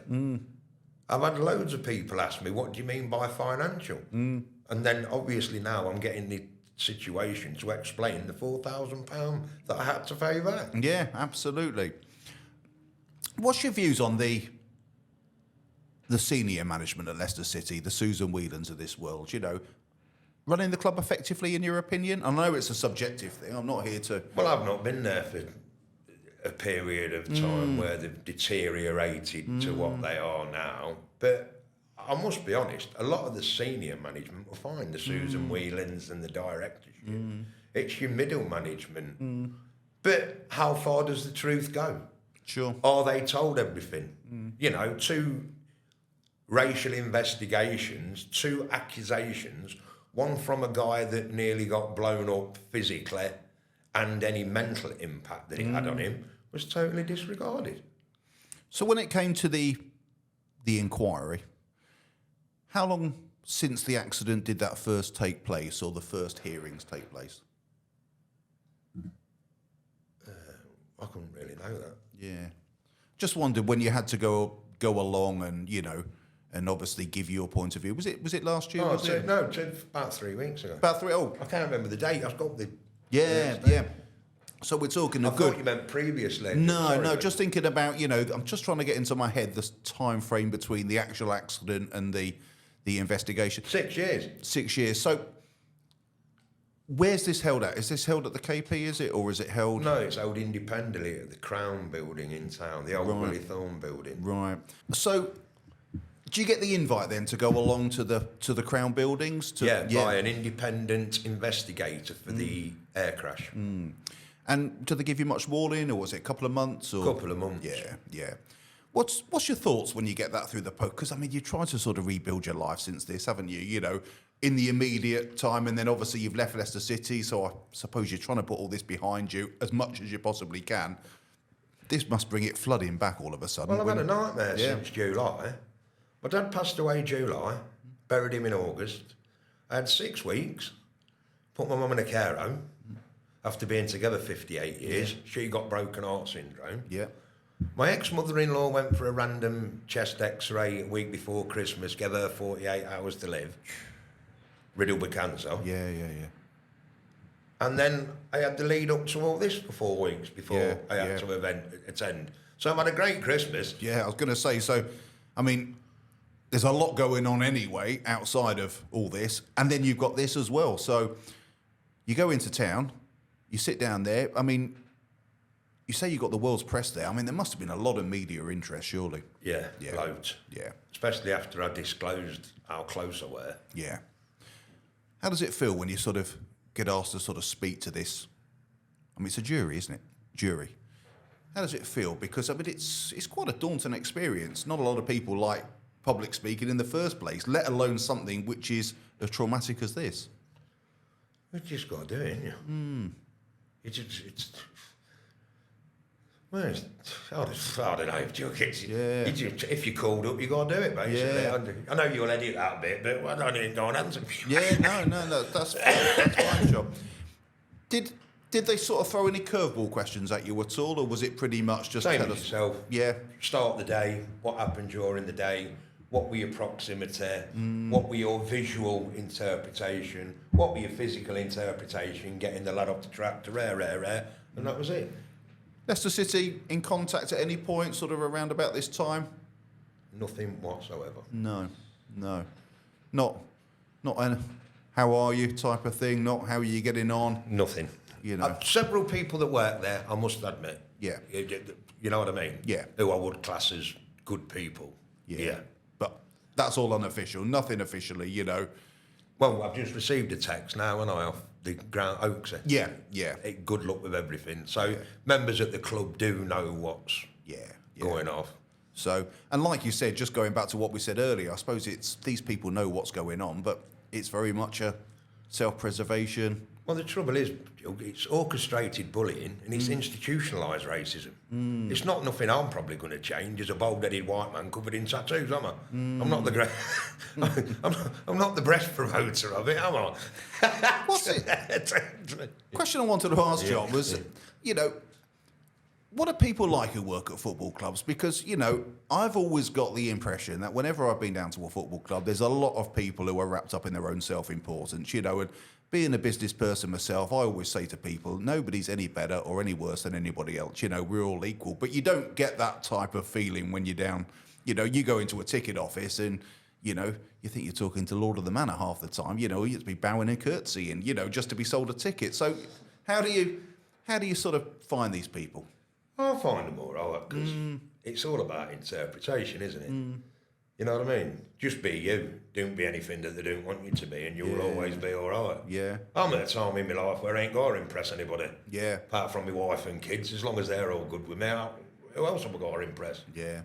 I've had loads of people ask me, what do you mean by financial? And then obviously now I'm getting the situation to explain the £4,000 that I had to pay back. Yeah, absolutely. What's your views on the senior management at Leicester City, the Susan Whelans of this world, you know, running the club effectively in your opinion? I know it's a subjective thing. I'm not here to... Well, I've not been there for a period of time where they've deteriorated to what they are now. But I must be honest, a lot of the senior management were fine, the Susan Whelans and the directorship. It's your middle management. But how far does the truth go? Sure. Are they told everything? You know, 2 racial investigations, 2 accusations, one from a guy that nearly got blown up physically and any mental impact that it had on him was totally disregarded. So when it came to the inquiry, how long since the accident did that first take place or the first hearings take place? I couldn't really know that. Yeah. Just wondered when you had to go along and, you know, and obviously give your point of view. Was it last year? No, about 3 weeks ago. About 3, oh. I can't remember the date. I've got the... Yeah. So we're talking I a thought good... you meant previously. No, Sorry, no, mate. just thinking about, you know, I'm just trying to get into my head the time frame between the actual accident and the investigation. 6 years. 6 years. So where's this held at? Is this held at the KP, is it? Or is it held... No, it's held independently at the Crown building in town, the old Willie Thorne building. Right. So do you get the invite then to go along to the Crown buildings? By an independent investigator for the air crash. And do they give you much warning, or was it a couple of months? Or Couple of months. Yeah. What's your thoughts when you get that through the post? Because I mean, you've tried to sort of rebuild your life since this, haven't you? You know, in the immediate time, and then obviously you've left Leicester City. So I suppose you're trying to put all this behind you as much as you possibly can. This must bring it flooding back all of a sudden. Well, I've had a nightmare since July. My dad passed away in July, buried him in August. I had 6 weeks, put my mum in a care home after being together 58 years. Yeah. She got broken heart syndrome. Yeah. My ex-mother-in-law went for a random chest x-ray a week before Christmas, gave her 48 hours to live, riddled with cancer. Yeah. And then I had to lead up to all this for 4 weeks before I had to attend. So I've had a great Christmas. Yeah, I was going to say, so, I mean, there's a lot going on anyway outside of all this, and then you've got this as well. So you go into town, you sit down there. I mean, you say you got the world's press there. I mean, there must have been a lot of media interest, surely. Yeah, loads. Yeah. Especially after I disclosed how close I were. Yeah. How does it feel when you sort of get asked to sort of speak to this? I mean, it's a jury, isn't it? Jury. How does it feel? Because, I mean, it's quite a daunting experience. Not a lot of people like public speaking in the first place, let alone something which is as traumatic as this. You just got to do it, ain't you? I don't know, if you're called up, you got to do it, basically. Yeah. I know you'll edit that bit, but I don't need to go and answer. Yeah, no, that's fine, Chop. Did Did they sort of throw any curveball questions at you at all, or was it pretty much just Same tell as us? yourself. Yeah. Start the day, what happened during the day, what were your proximity, what were your visual interpretation, what were your physical interpretation, getting the lad off the track to rare, and that was it. Leicester City in contact at any point, sort of around about this time? Nothing whatsoever. No. Not an how are you type of thing, not how are you getting on. Nothing. You know. Several people that work there, I must admit. Yeah. You know what I mean? Yeah. Who I would class as good people. Yeah. But that's all unofficial, nothing officially, you know. Well, I've just received a text now, and I off the ground Oaksy. Yeah. Good luck with everything. So members at the club do know what's going off. So, and like you said, just going back to what we said earlier, I suppose it's these people know what's going on, but it's very much a self-preservation. Well, the trouble is, it's orchestrated bullying and it's institutionalised racism. It's not nothing I'm probably going to change as a bald-headed white man covered in tattoos, am I? I'm not the I'm not the breast promoter of it, am I? What's it? Question I wanted to ask, John, was, you know, what are people like who work at football clubs? Because, you know, I've always got the impression that whenever I've been down to a football club, there's a lot of people who are wrapped up in their own self-importance, you know, and being a business person myself, I always say to people, nobody's any better or any worse than anybody else. You know, we're all equal. But you don't get that type of feeling when you're down. You know, you go into a ticket office and, you know, you think you're talking to Lord of the Manor half the time. You know, you have to be bowing and curtsying, you know, just to be sold a ticket. So how do you sort of find these people? I find them all right, because it's all about interpretation, isn't it? You know what I mean? Just be you. Don't be anything that they don't want you to be, and you'll always be all right. Yeah. I'm at a time in my life where I ain't got to impress anybody. Yeah. Apart from my wife and kids, as long as they're all good with me, who else have I got to impress? Yeah.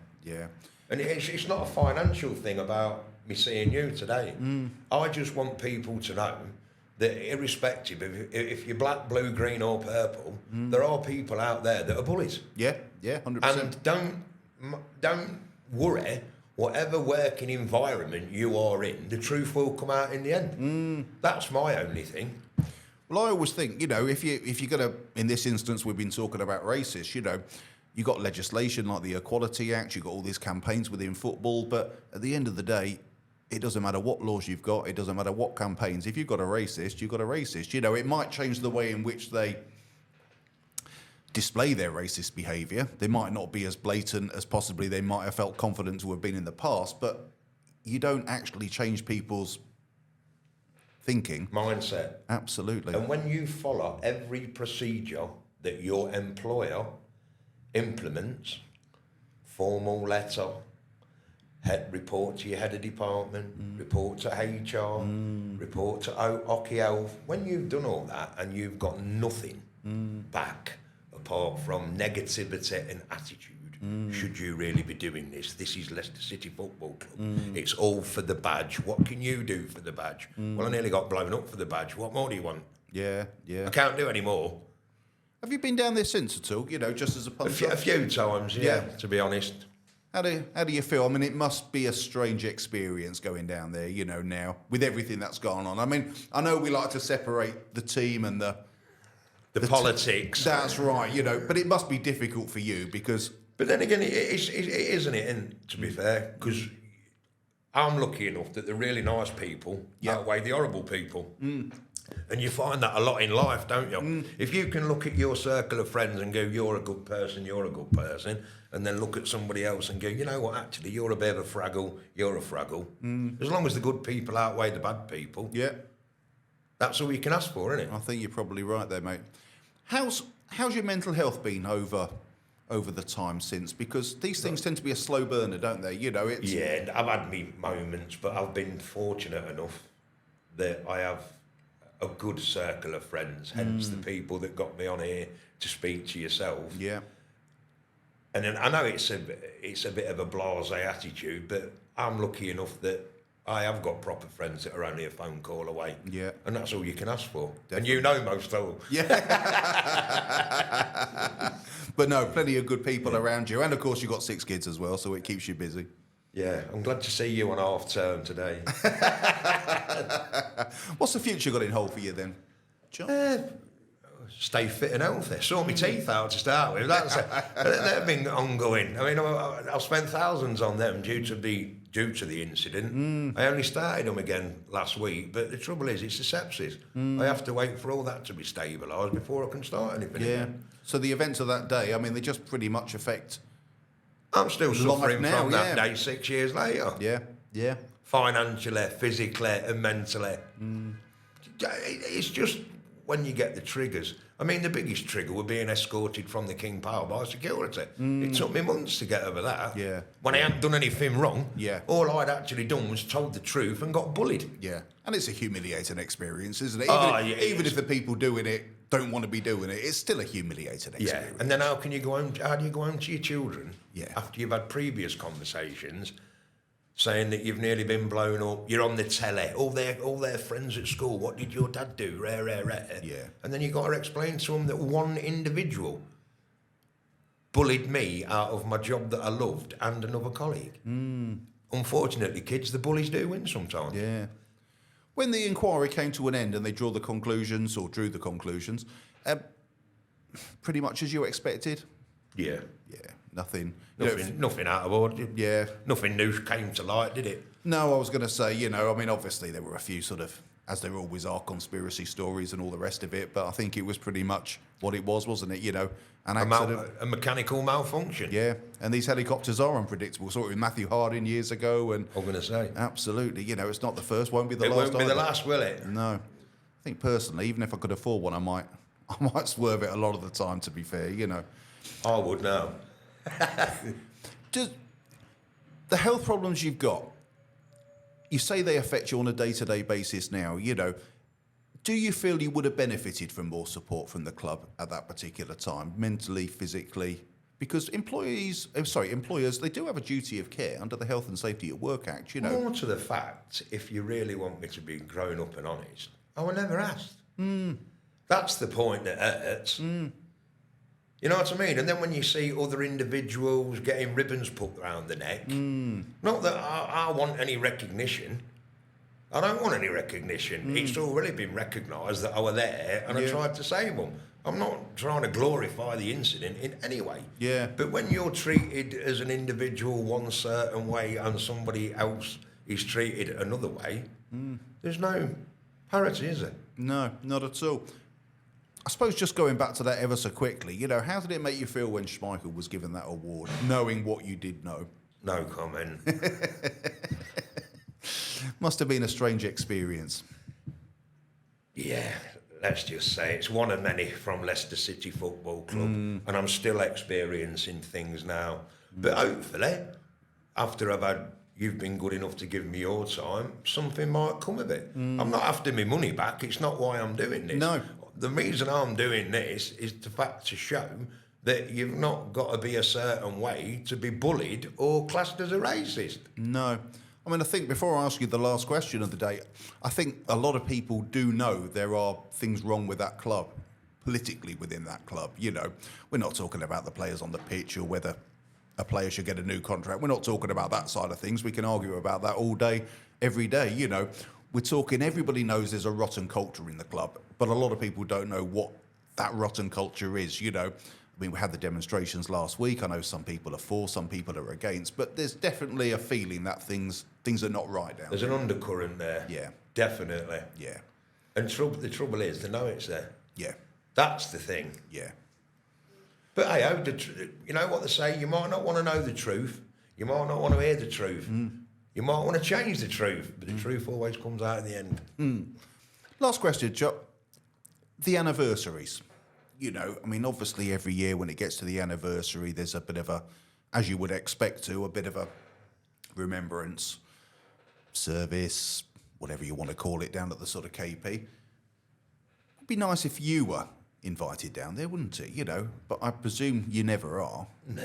And it's not a financial thing about me seeing you today. I just want people to know that irrespective of if you're black, blue, green or purple, there are people out there that are bullies. Yeah, 100%. And don't worry, whatever working environment you are in, the truth will come out in the end. That's my only thing. Well, I always think, you know, if you're going to, in this instance, we've been talking about racists, you know, you got legislation like the Equality Act, you've got all these campaigns within football, but at the end of the day, it doesn't matter what laws you've got, it doesn't matter what campaigns. If you've got a racist, you've got a racist. You know, it might change the way in which they display their racist behaviour. They might not be as blatant as possibly they might have felt confident to have been in the past, but you don't actually change people's thinking. Mindset. Absolutely. And when you follow every procedure that your employer implements, formal letter, report to your head of department, report to HR, report to Hockey Health. When you've done all that and you've got nothing back apart from negativity and attitude, should you really be doing this? This is Leicester City Football Club. It's all for the badge. What can you do for the badge? Well, I nearly got blown up for the badge. What more do you want? Yeah. I can't do any more. Have you been down there since at all? You know, just as a punter? A few times, yeah, to be honest. How do you feel? I mean, it must be a strange experience going down there, you know, now, with everything that's gone on. I mean, I know we like to separate the team and the politics. That's right, you know, but it must be difficult for you because... But then again, it isn't it? And to be fair, because I'm lucky enough that the really nice people outweigh the horrible people. And you find that a lot in life, don't you? If you can look at your circle of friends and go, you're a good person, and then look at somebody else and go, you know what, actually, you're a bit of a fraggle, you're a fraggle. As long as the good people outweigh the bad people, that's all you can ask for, isn't it? I think you're probably right there, mate. How's your mental health been over the time since? Because these things tend to be a slow burner, don't they? You know, it's... Yeah, I've had me moments, but I've been fortunate enough that I have a good circle of friends, hence the people that got me on here to speak to yourself. Yeah. And then I know it's a bit of a blasé attitude, but I'm lucky enough that I have got proper friends that are only a phone call away. Yeah. And that's all you can ask for. Definitely. And you know most of them. Yeah. But no, plenty of good people around you. And of course you've got 6 kids as well, so it keeps you busy. Yeah, I'm glad to see you on half term today. What's the future got in hold for you then, John? stay fit and healthy. Sort my teeth out to start with. They've been ongoing. I mean, I've spent thousands on them due to the incident. I only started them again last week, but the trouble is, it's the sepsis. I have to wait for all that to be stabilised before I can start anything again. So the events of that day, I mean, they just pretty much affect. I'm still suffering now, from that day 6 years later. Yeah. Financially, physically, and mentally. It's just when you get the triggers. I mean, the biggest trigger was being escorted from the King Power by security. It took me months to get over that. Yeah. When I hadn't done anything wrong. Yeah. All I'd actually done was told the truth and got bullied. Yeah. And it's a humiliating experience, isn't it? Even if the people doing it don't want to be doing it, it's still a humiliating experience. Yeah. And then how do you go home to your children after you've had previous conversations saying that you've nearly been blown up, you're on the telly, all their friends at school, what did your dad do, rare. Yeah. And then you've got to explain to them that one individual bullied me out of my job that I loved and another colleague. Unfortunately, kids, the bullies do win sometimes. Yeah. When the inquiry came to an end and they drew the conclusions, pretty much as you expected? Yeah. Yeah. Nothing out of order. Yeah. Nothing new came to light, did it? No, I was going to say, I mean, obviously there were a few sort of, as there always are, conspiracy stories and all the rest of it, but I think it was pretty much what it was, wasn't it? An accident. A mechanical malfunction. Yeah, and these helicopters are unpredictable. Saw it with Matthew Harding years ago, and I'm going to say. Absolutely. It's not the first, won't be the last. It won't be either. the last, will it? No. I think personally, even if I could afford one, I might swerve it a lot of the time, to be fair, I would now. Just the health problems you've got, you say they affect you on a day-to-day basis now, do you feel you would have benefited from more support from the club at that particular time, mentally, physically? Because employers, they do have a duty of care under the Health and Safety at Work Act, More to the fact, if you really want me to be grown up and honest, I was never asked. That's the point that hurts. You know what I mean? And then when you see other individuals getting ribbons put around the neck, not that I want any recognition. I don't want any recognition. It's already been recognised that I was there and I tried to save them. I'm not trying to glorify the incident in any way. Yeah. But when you're treated as an individual one certain way and somebody else is treated another way, there's no parity, is there? No, not at all. I suppose just going back to that ever so quickly, how did it make you feel when Schmeichel was given that award, knowing what you did know? No comment. Must have been a strange experience. Yeah, let's just say it's one of many from Leicester City Football Club, and I'm still experiencing things now. But hopefully, after you've been good enough to give me your time, something might come of it. I'm not after my money back. It's not why I'm doing this. No. The reason I'm doing this is to show that you've not got to be a certain way to be bullied or classed as a racist. No. I mean, I think before I ask you the last question of the day, I think a lot of people do know there are things wrong with that club, politically within that club. We're not talking about the players on the pitch or whether a player should get a new contract. We're not talking about that side of things. We can argue about that all day, every day, We're talking, everybody knows there's a rotten culture in the club, but a lot of people don't know what that rotten culture is, I mean, we had the demonstrations last week. I know some people are for, some people are against, but there's definitely a feeling that things are not right down there. There's an undercurrent there. Yeah. Definitely. Yeah. And the trouble is, they know it's there. Yeah. That's the thing. Yeah. But hey, you know what they say, you might not want to know the truth. You might not want to hear the truth. You might want to change the truth, but the truth always comes out in the end. Last question, Chop. The anniversaries. I mean, obviously every year when it gets to the anniversary, there's a bit of a, as you would expect to, a bit of a remembrance, service, whatever you want to call it, down at the sort of KP. It'd be nice if you were invited down there, wouldn't it? But I presume you never are. No,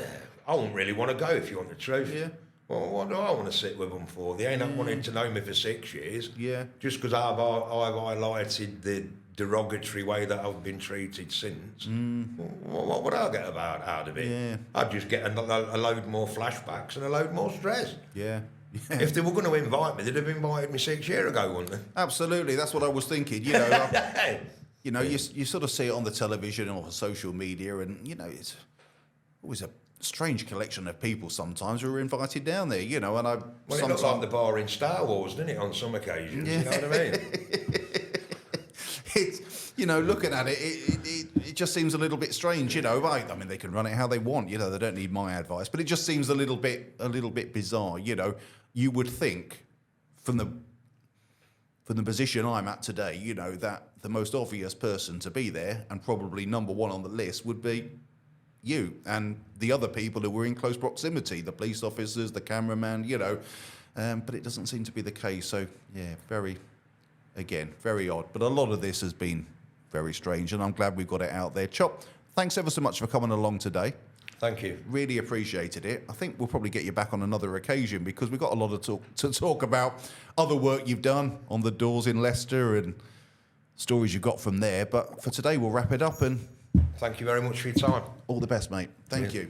I wouldn't really want to go if you want the truth. Yeah. Well, what do I want to sit with them for? They ain't not wanting to know me for 6 years. Yeah. Just because I've highlighted the derogatory way that I've been treated since. What would I get out of it? Yeah. I'd just get a load more flashbacks and a load more stress. Yeah. If they were going to invite me, they'd have invited me 6 years ago, wouldn't they? Absolutely, that's what I was thinking. You know, you sort of see it on the television or social media, and, you know, it's always a strange collection of people sometimes who are invited down there, you know, and I... Well, it looked like the bar in Star Wars, didn't it, on some occasions, you know what I mean? It's, you know, looking at it, it just seems a little bit strange, you know. I mean, they can run it how they want, you know. They don't need my advice, but it just seems a little bit bizarre, you know. You would think, from the position I'm at today, you know, that the most obvious person to be there, and probably number one on the list, would be you and the other people who were in close proximity, the police officers, the cameraman, you know. But it doesn't seem to be the case. So, yeah, very odd. But a lot of this has been very strange, and I'm glad we've got it out there. Chop, thanks ever so much for coming along today. Thank you. Really appreciated it. I think we'll probably get you back on another occasion because we've got a lot to talk about. Other work you've done on the doors in Leicester and stories you got from there. But for today, we'll wrap it up, and Thank you very much for your time. all the best, mate. Thank you.